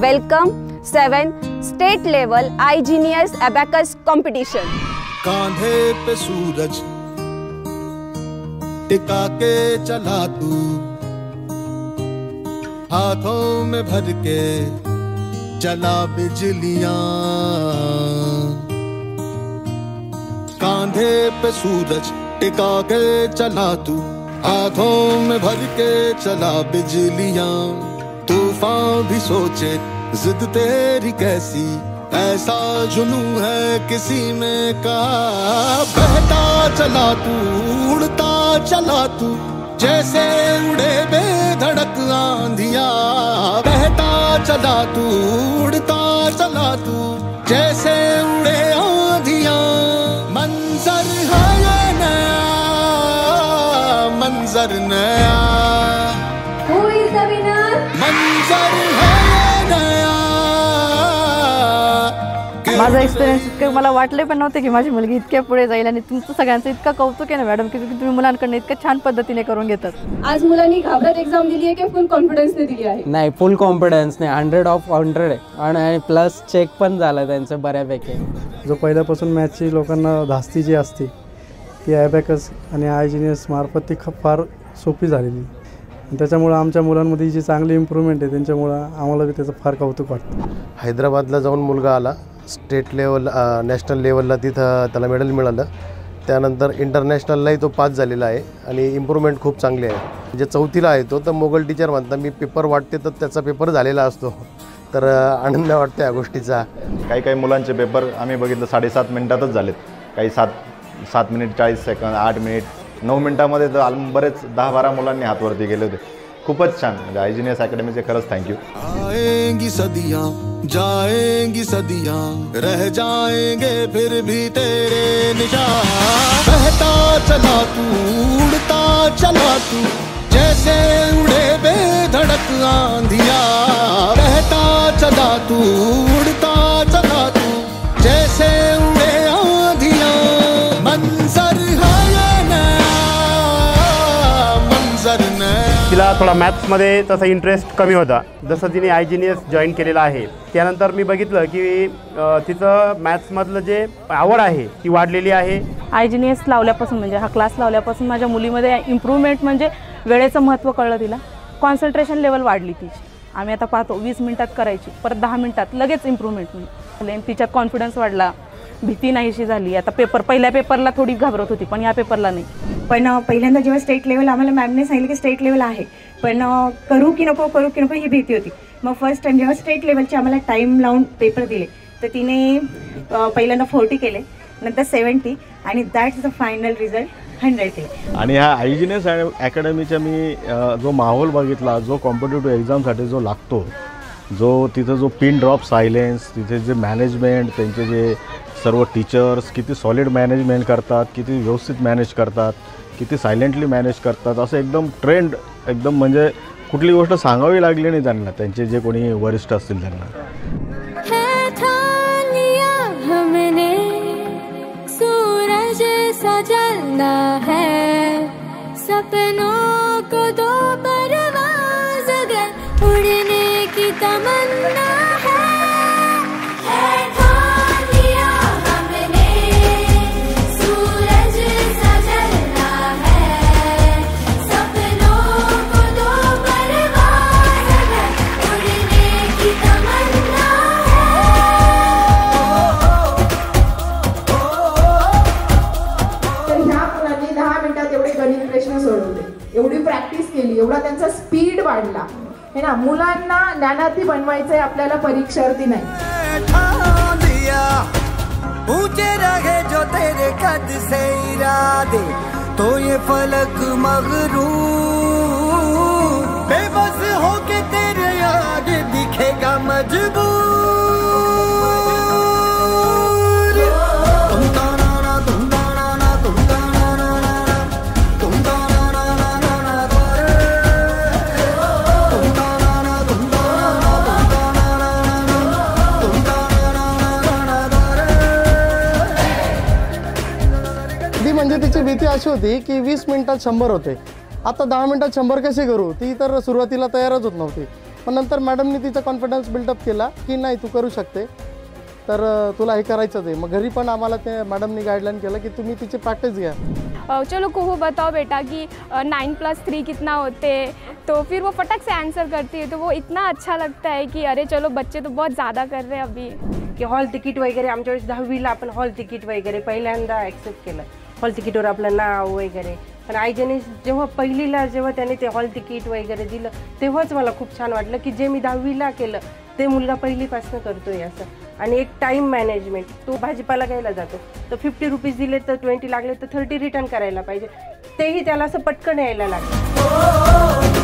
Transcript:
Welcome 7 State Level iGenius Abacus Competition. कांधे पे सूरज टिका के चला तू, हाथों में भर के चला बिजलियां। कांधे पे सूरज टिका के चला तू, हाथों में भर के चला बिजलियां। तूफान भी सोचे जिद तेरी कैसी, ऐसा जुनू है किसी में का। बहता चला तू, उड़ता चला तू, जैसे उड़े बेधड़क आंधिया। बहता चला तू, उड़ता चला तू, जैसे उड़े आंधिया। मंजर है ये नया, मंजर नया, मंजर है ये नया। माझा एक्सपिरियन्स इतकं मला वाटले पण नव्हते की माझी मुलगी इतक्या पुढे जाईल आणि तुमचं सगळ्यांचं इतकं कौतुक आहे ना मॅडम की तुम्ही मुलांकडून इतक्या छान पद्धतीने करून घेतात। आज मुलांनी घाबरत एक्झाम दिली आहे की फुल कॉन्फिडन्सने दिली आहे? नाही, फुल कॉन्फिडन्स नाही, 100/100 आहे आणि प्लस चेक पण झालं त्यांचं बऱ्यापैकी। जो पहिल्यापासून मॅथची लोकांना धास्ती जी असते ती ॲबॅकस आणि iGenius मार्फत ती फार सोपी झालेली, त्याच्यामुळे आमच्या मुलांमध्ये जी चांगली इम्प्रूव्हमेंट आहे त्यांच्यामुळं आम्हाला बी त्याचं फार कौतुक वाटतं। हैदराबादला जाऊन मुलगा आला, स्टेट लेवल नॅशनल लेवलला तिथं त्याला मेडल मिळालं। त्यानंतर इंटरनॅशनललाही तो पास झालेला आहे आणि इम्प्रूव्हमेंट खूप चांगली आहे। जे 4थीला आहे तो तर मोगल टीचर म्हणतात, मी पेपर वाटते तर त्याचा पेपर झालेला असतो, तर आनंद वाटतो या गोष्टीचा। काही मुलांचे पेपर आम्ही बघितलं 7.5 मिनिटातच झालेत, काही 7 मिनिट 40 सेकंद, 8 मिनिट, 9 मिनिटामध्ये तर बरेच 10-12 मुलांनी हातवरती गेले होते। खूपच छान, म्हणजे iGenius अकॅडमीचे खरंच थँक्यू। आएंगी सदियां, जाएंगी सदियां, रह जाएंगे फिर भी तेरे निशान। बहता चला तू, उड़ता चला तू, जैसे उड़े बेधड़क आंधिया। बहता चला तू, उड़ता चला तू, जैसे उड़े आंधिया। मंजर है ये नया, मंजर नया। तिला थोडा मॅथ्समध्ये तसा इंटरेस्ट कमी होता, जसं तिने iGenius जॉईन केलेला आहे त्यानंतर मी बघितलं की तिचं मॅथ्समधलं जे आवड आहे ती वाढलेली आहे। iGenius लावल्यापासून म्हणजे हा क्लास लावल्यापासून माझ्या मुलीमध्ये इम्प्रूव्हमेंट म्हणजे वेळेचं महत्त्व कळलं, तिला कॉन्सन्ट्रेशन लेवल वाढली तिची। आम्ही आता पाहतो 20 मिनिटात करायची, परत 10 मिनिटात लगेच इम्प्रूव्हमेंट झाली, तिच्यात कॉन्फिडन्स वाढला, भीती नाहीशी झाली। आता पहिल्या पेपरला थोडी घाबरत होती पण या पेपरला नाही। पण पहिल्यांदा जेव्हा स्टेट लेवल आम्हाला मॅमने सांगितलं की स्टेट लेवल आहे, पण करू की नको ही भीती होती। मग फर्स्ट टाइम जेव्हा स्टेट लेवलचे आम्हाला टाईम लावून पेपर दिले तर तिने पहिल्यांदा 40 केले, नंतर 70 आणि दॅट्स द फायनल रिझल्ट 100 केले। आणि ह्या iGenius अकॅडमीचा मी जो माहोल बघितला, जो कॉम्पिटेटिव्ह एक्झामसाठी जो लागतो, जो तिथं जो पिन ड्रॉप सायलेन्स, तिथे जे मॅनेजमेंट, त्यांचे जे सर्व टीचर्स किती सॉलिड मॅनेजमेंट करतात, किती व्यवस्थित मॅनेज करतात, किती सायलेंटली मॅनेज करतात, असं एकदम ट्रेंड, एकदम म्हणजे कुठली गोष्ट सांगावी लागली नाही त्यांना, त्यांचे जे कोणी वरिष्ठ असतील त्यांना। सूरज सजना है सपनों को दो परवाज़ अगर उड़ने की तमन्ना है। एवढी प्रॅक्टिस केली, एवढा त्यांचा स्पीड वाढला है ना। मुलांना ज्ञानार्थी बनवायचंय आपल्याला, परीक्षार्थी नाही। ऊंचे रहे जो तेरे कद से इरादे, तो ये फलक मगरूर बेबस होके तेरे आगे दिखेगा मजबूर। म्हणजे तिची भीती अशी होती की 20 मिनिटात 100 होते, आता 10 मिनिटात 100 कसे करू, ती तर सुरुवातीला तयारच होत नव्हती। पण नंतर मॅडमनी तिचा कॉन्फिडन्स बिल्डअप केला की नाही तू करू शकते, तर तुला हे करायचंच आहे. मग घरी पण आम्हाला ते मॅडमनी गाईडलाईन केलं की तुम्ही तिची प्रॅक्टिस घ्या. चलो कुहू बताओ बेटा कि 9+3 कितना होते, तो फिर वो फटक से आंसर करती है, तो वो इतना अच्छा लगता है कि अरे चलो बच्चे तो बहुत ज़्यादा कर रहे हैं अभी. की हॉल तिकीट वगैरे आमच्या वेळेस 10वीला आपण हॉल तिकीट वगैरे पहिल्यांदा ॲक्सेप्ट केलं, हॉल तिकीटवर आपलं नाव वगैरे. पण आयजने जेव्हा पहिलीला जेव्हा त्याने ते हॉल तिकीट वगैरे दिलं तेव्हाच मला खूप छान वाटलं की जे मी 10वीला केलं ते मुलगा पहिलीपासून करतोय असं. आणि एक टाईम मॅनेजमेंट, तो भाजीपाला घ्यायला जातो तर 50 रुपीज दिले तर 20 लागले तर 30 रिटर्न करायला पाहिजे, तेही त्याला असं पटकन यायला लागलं.